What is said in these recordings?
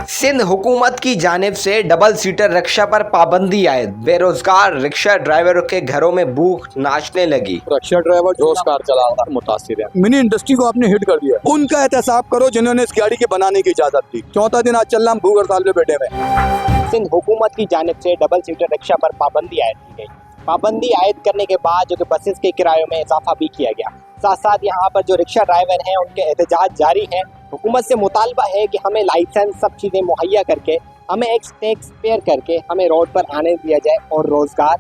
सिंध हुकूमत की जानिब से डबल सीटर रिक्शा पर पाबंदी आए। बेरोजगार रिक्शा ड्राइवरों के घरों में भूख नाचने लगी। रिक्शा ड्राइवर रोज कार चला रहा मुतासिर है। मिनी इंडस्ट्री को आपने हिट कर दिया। उनका एहतसाब करो जिन्होंने इस गाड़ी के बनाने की इजाजत दी। चौथा दिन आज चल रहा हम भूख हड़ताल पे बैठे हुए। सिंध हुकूमत की जानिब से डबल सीटर रिक्शा पर पाबंदी आयद की गई। पाबंदी आयद करने के बाद जो कि बसेस के किरायों में इजाफा भी किया गया। साथ साथ यहाँ पर जो रिक्शा ड्राइवर हैं उनके एहतजाज जारी है। हुकूमत से मुतालबा है कि हमें लाइसेंस सब चीज़ें मुहैया करके हमें एक टैक्स पेयर करके हमें रोड पर आने दिया जाए और रोज़गार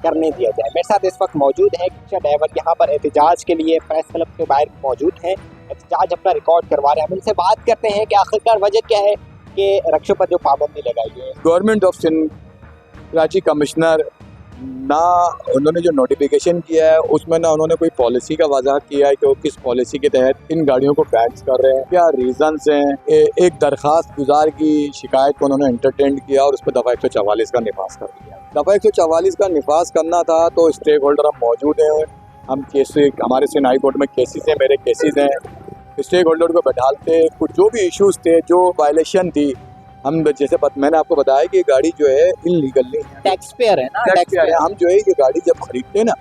करने दिया जाए। मेरे साथ इस वक्त मौजूद है रिक्शा ड्राइवर यहाँ पर एहतजाज के लिए प्रेस क्लब के बाहर मौजूद हैं। एहतजाज अपना रिकॉर्ड करवा रहे हैं। हम उनसे बात करते हैं कि आखिरकार वजह क्या है कि रिक्शों पर जो पाबंदी लगाई है। Government of Sindh Karachi commissioner ना उन्होंने जो नोटिफिकेशन किया है उसमें ना उन्होंने कोई पॉलिसी का वजह किया है कि वो किस पॉलिसी के तहत इन गाड़ियों को बैन कर रहे हैं, क्या रीजंस हैं। एक दरखास्त गुजार की शिकायत को उन्होंने एंटरटेन किया और उस पर दफ़ा 144 का निफाज कर दिया। दफ़ा 144 का निफाज करना था तो स्टेक होल्डर हम मौजूद हैं। हम केस हमारे सिंध हाई कोर्ट में केसेस हैं, मेरे केसेस हैं। स्टेक होल्डर को बैठाते कुछ जो भी इश्यूज थे, जो वायलेशन थी, हम जैसे मैंने आपको बताया कि गाड़ी जो है इलीगल नहीं है, टैक्स पेयर है ना। टैक्स पेयर है। हम जो है ये गाड़ी जब खरीदते हैं ना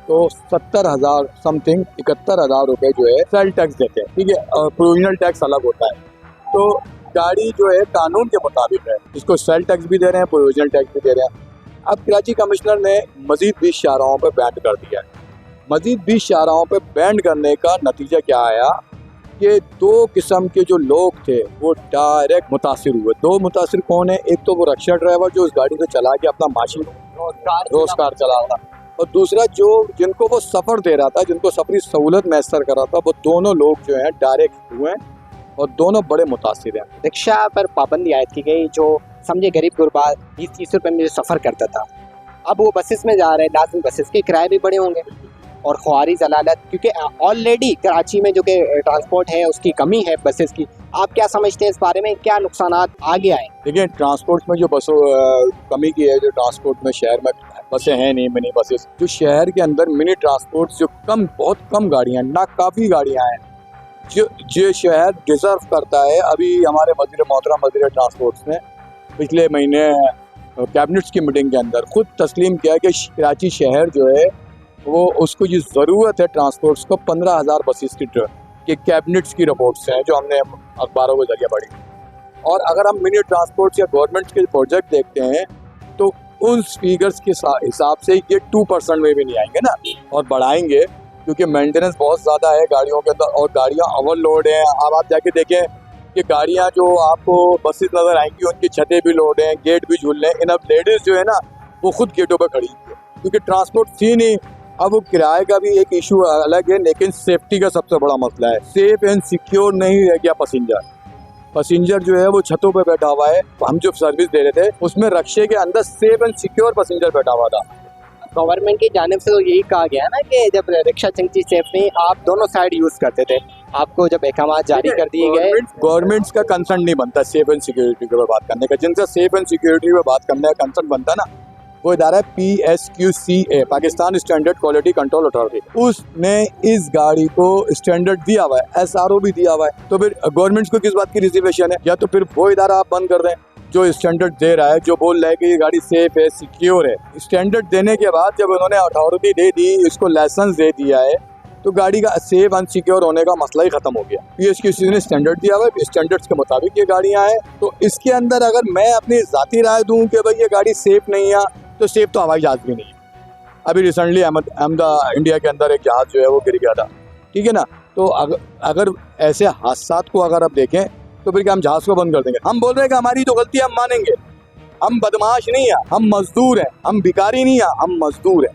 तो 70,000 समथिंग 71,000 रुपए जो है सेल टैक्स देते हैं, ठीक है, और प्रोविजनल टैक्स अलग होता है। तो गाड़ी जो है कानून के मुताबिक है, इसको सेल टैक्स भी दे रहे हैं, प्रोविजनल टैक्स भी दे रहे हैं। अब कराची कमिश्नर ने मजीद 20 शाहराहों पर बैन कर दिया है। मजीद 20 शाहराहों पर बैन करने का नतीजा क्या आया कि दो किस्म के जो लोग थे वो डायरेक्ट मुतासिर हुए। दो मुतासिर कौन है? एक तो वो रिक्शा ड्राइवर जो इस गाड़ी को चला के अपना माशी रोजगार चला रहा था, और दूसरा जो जिनको वो सफ़र दे रहा था, जिनको सफरी सहूलत मैसर कर रहा था, वो दोनों लोग जो हैं डायरेक्ट हुए और दोनों बड़े मुतासिर हैं। रिक्शा पर पाबंदी आयद की गई। जो समझे गरीब गुरबा 20-30 रुपए में सफ़र करता था, अब वो बसेस में जा रहे हैं। लाजमी बसेस के किराए भी बड़े होंगे और ख्वारी जलालत, क्योंकि ऑलरेडी कराची में जो कि ट्रांसपोर्ट है उसकी कमी है बसेस की। आप क्या समझते हैं इस बारे में, क्या नुकसान आगे आए? देखिए, ट्रांसपोर्ट में जो बसों कमी की है, जो ट्रांसपोर्ट में शहर में बसें हैं नहीं, मिनी बसेस जो शहर के अंदर मिनी ट्रांसपोर्ट जो बहुत कम गाड़ियाँ ना काफ़ी गाड़ियाँ हैं जो शहर डिजर्व करता है। अभी हमारे वज़ीर मोहतरम वज़ीर ट्रांसपोर्ट ने पिछले महीने कैबिनेट्स की मीटिंग के अंदर खुद तस्लीम किया कि कराची शहर जो है वो उसको ये ज़रूरत है ट्रांसपोर्ट्स को 15,000 बसेस की कि कैबिनेट्स की रिपोर्ट्स हैं जो हमने अखबारों के जरिए पढ़ी। और अगर हम मिनी ट्रांसपोर्ट्स या गवर्नमेंट के प्रोजेक्ट देखते हैं तो उन फिगर्स के हिसाब से ये 2% में भी नहीं आएंगे ना, और बढ़ाएंगे क्योंकि मेंटेनेंस बहुत ज़्यादा है गाड़ियों के अंदर और गाड़ियाँ ओवरलोड हैं। अब आप जाके देखें कि गाड़ियाँ जो आपको बसेस नज़र आएंगी उनकी छतें भी लोड हैं, गेट भी झूल रहे हैं। इन अब लेडीज़ जो है ना वो खुद गेटों पर खड़ी है क्योंकि ट्रांसपोर्ट थी नहीं। अब किराए का भी एक इशू अलग है, लेकिन सेफ्टी का सबसे बड़ा मसला है। सेफ एंड सिक्योर नहीं रह गया पैसेंजर जो है वो छतों पे बैठा हुआ है। हम जो सर्विस दे रहे थे उसमें रिक्शे के अंदर सेफ एंड सिक्योर पैसेंजर बैठा हुआ था। गवर्नमेंट की जानिब से तो यही कहा गया ना कि जब रिक्शा चंगी सेफ नहीं, आप दोनों साइड यूज़ करते थे। आपको जब अहकाम जारी कर दिए गए, गवर्नमेंट्स का कंसर्न नहीं बनता सेफ एंड सिक्योरिटी के बात करने का। जिनका सेफ एंड सिक्योरिटी पे बात करने का कंसर्न बनता ना, वो इदारा है PSQCA, Pakistan standard quality control authority. उसने इस गाड़ी को स्टैंडर्ड दिया हुआ है, SRO भी दिया हुआ है। तो फिर गवर्नमेंट्स को किस बात की रिजर्वेशन है? या तो फिर वो इदारा आप बंद कर दें जो स्टैंडर्ड दे रहा है, जो बोल रहा है कि ये गाड़ी सेफ है, सिक्योर है। स्टैंडर्ड देने के बाद जब उन्होंने अथॉरिटी दे दी, इसको लाइसेंस दे दिया है, तो गाड़ी का सेफ एंड सिक्योर होने का मसला ही खत्म हो गया। PSQCA ने स्टैंडर्ड दिया हुआ है, स्टैंडर्ड्स के मुताबिक ये गाड़ियाँ हैं। तो इसके अंदर अगर मैं अपनी ज़ाती राय दूँ कि भाई ये गाड़ी सेफ नहीं है, तो सेफ तो हवाई जहाज भी नहीं है। अभी रिसेंटली इंडिया के अंदर एक जहाज जो है वो गिर गया था, ठीक है ना। तो अगर ऐसे हादसात को अगर आप देखें तो फिर क्या हम जहाज को बंद कर देंगे? हम बोल रहे हैं कि हमारी तो गलती, हम मानेंगे। हम बदमाश नहीं है, हम मजदूर हैं। हम भिखारी नहीं है, हम मजदूर हैं।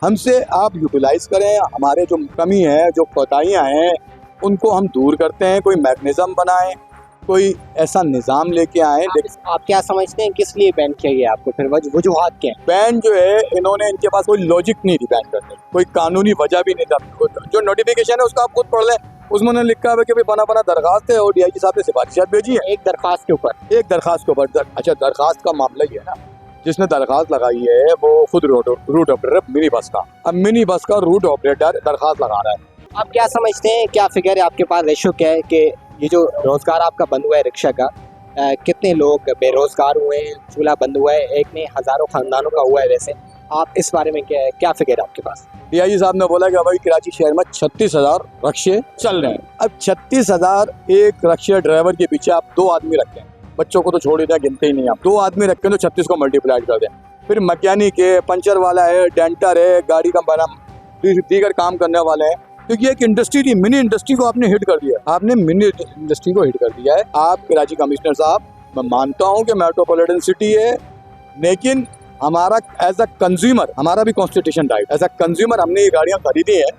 हमसे आप यूटिलाइज करें, हमारे जो कमी है, जो कोताहियाँ हैं, उनको हम दूर करते हैं। कोई मैकेनिज्म बनाएं, कोई ऐसा निज़ाम लेके आए। आप क्या समझते हैं किस लिए बैन किया गया? आपको फिर वजूहात क्या है? बैन जो है, इन्होंने इनके पास कोई लॉजिक नहीं थी बैन करने, कोई कानूनी वजह भी नहीं था। जो नोटिफिकेशन है उसका आप खुद पढ़ लें, उसमें उन्होंने लिखा है कि भाई बना दरखास्त है और DIG साहब ने सिफारिशात भेजी है। एक दरखास्त के ऊपर अच्छा, दरखास्त का मामला ही है ना। जिसने दरखास्त लगाई है वो खुद रूट ऑपरेटर मिनी बस का। अब मिनी बस का रूट ऑपरेटर दरखास्त लगा रहा है। आप क्या समझते हैं, क्या फिगर है आपके पास, रेशो क्या है कि ये जो रोजगार आपका बंद हुआ है रिक्शा का, कितने लोग बेरोजगार हुए हैं, चूल्हा बंद हुआ है, एक नहीं हजारों खानदानों का हुआ है। वैसे आप इस बारे में क्या फिक्र है आपके पास? डीआईजी साहब ने बोला कि अभी कराची शहर में 36,000 रक्शे चल रहे हैं। अब 36,000 एक रक्शे ड्राइवर के पीछे आप 2 आदमी रखें, बच्चों को तो छोड़ ही दें, गिनते ही नहीं आप। 2 आदमी रखें तो 36 को मल्टीप्लाई कर दें। फिर मैकेनिक है, पंचर वाला है, डेंटर है, गाड़ी का बना दीगर काम करने वाले हैं। क्योंकि एक इंडस्ट्री थी, मिनी इंडस्ट्री को आपने हिट कर दिया, आपने मिनी इंडस्ट्री को हिट कर दिया है। आप कराची कमिश्नर साहब, मैं मानता हूँ कि मेट्रोपॉलिटन सिटी है, लेकिन हमारा एज अ कंज्यूमर, हमारा भी constitution right, as a consumer हमने ये गाड़ियाँ खरीदी हैं,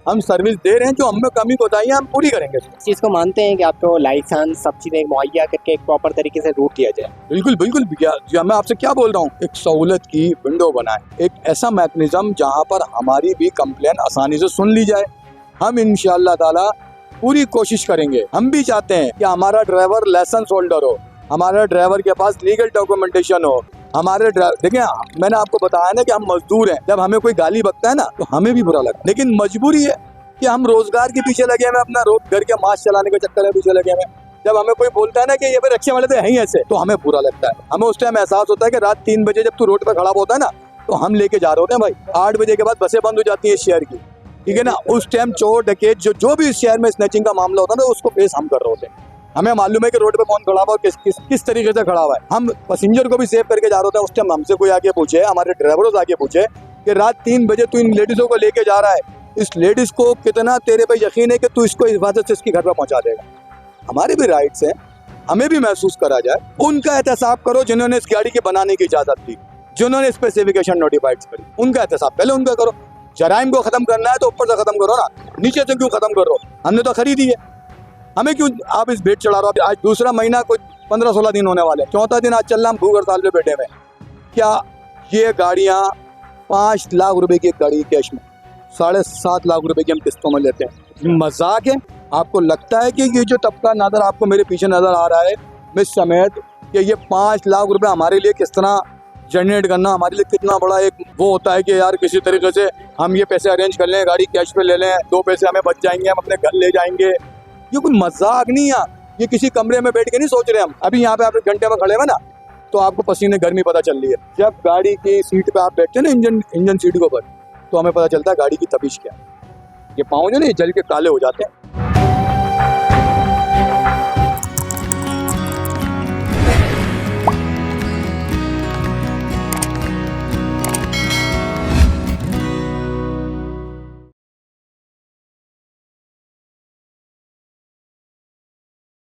हम सर्विस दे रहे हैं, जो हमें कमी कोताही हम पूरी करेंगे। इस चीज़ को मानते हैं कि आपको लाइसेंस सब चीज़ें मुहैया करके एक प्रॉपर तरीके से रूट दिया जाए? बिल्कुल बिल्कुल भैया, मैं आपसे क्या बोल रहा हूँ, एक सहूलत की विंडो बनाए, एक ऐसा मैकेनिज्म जहाँ पर हमारी भी कंप्लेन आसानी से सुन ली जाए। हम इंशाअल्लाह ताला पूरी कोशिश करेंगे। हम भी चाहते हैं कि हमारा ड्राइवर लाइसेंस होल्डर हो, हमारे ड्राइवर के पास लीगल डॉक्यूमेंटेशन हो। हमारे देखिए, मैंने आपको बताया ना कि हम मजदूर हैं, जब हमें कोई गाली बकता है ना तो हमें भी बुरा लगता है, लेकिन मजबूरी है कि हम रोजगार के पीछे लगे हुए, अपना घर के मास चलाने के चक्कर में पीछे लगे हुए। जब हमें कोई बोलता है ना कि ये भाई रक्षे वाले तो है ही ऐसे, तो हमें बुरा लगता है। हमें उस टाइम एहसास होता है कि रात 3 बजे जब तू रोड पर खड़ा होता है ना, तो हम लेके जा रहे होते हैं भाई। 8 बजे के बाद बसें बंद हो जाती है शहर की, ठीक है ना। उस टाइम चोर डकैत जो भी इस शहर में स्नैचिंग का मामला होता है ना, उसको फेस हम कर रहे होते हैं। हमें मालूम है कि रोड पे कौन खड़ा हुआ और किस तरीके से खड़ा हुआ है। हम पैसेंजर को भी सेव करके जा रहे होते हैं। उस टाइम हमसे कोई आके पूछे, हमारे ड्राइवरों से आके पूछे कि रात 3 बजे तू इन लेडीजों को लेके जा रहा है, इस लेडीज को कितना तेरे पे यकीन है कि तू इसको हिफाजत से इसकी घर पर पहुंचा देगा। हमारे भी राइट्स हैं, हमें भी महसूस करा जाए। उनका एहतसाब करो जिन्होंने इस गाड़ी के बनाने की इजाजत दी, जिन्होंने स्पेसिफिकेशन नोटिफाइड करी, उनका एहतसाब पहले उनका करो। जराइम को खत्म करना है तो ऊपर से खत्म करो ना, नीचे से क्यों खत्म करो? हमने तो खरीदी है, हमें क्यों आप इस भेंट चढ़ा रहे हो? आज दूसरा महीना कोई 15-16 दिन होने वाले, 4था दिन आज चल रहा, हम भूख हड़ताल पे बैठे हुए। क्या ये गाड़ियाँ 5 लाख रुपए की गाड़ी कैश में 7.5 लाख रुपए की हम किस्तों में लेते हैं? मजाक है? आपको लगता है कि ये जो तबका नजर आपको मेरे पीछे नजर आ रहा है मिस समेत, कि ये 5 लाख रुपए हमारे लिए किस तरह जनरेट करना हमारे लिए कितना बड़ा एक वो होता है कि यार किसी तरीके से हम ये पैसे अरेंज कर लें, गाड़ी कैश पे ले लें, 2 पैसे हमें बच जाएंगे, हम अपने घर ले जाएंगे। ये कोई मजाक नहीं है, ये किसी कमरे में बैठ के नहीं सोच रहे हम। अभी यहाँ पे आप 1 घंटे में खड़े हुए ना, तो आपको पसीने गर्मी पता चल रही है। जब गाड़ी की सीट पे आप बैठते हैं ना, इंजन सीट के ऊपर, तो हमें पता चलता है गाड़ी की तपिश क्या है। ये पाँव जो ना, ये जल के काले हो जाते हैं।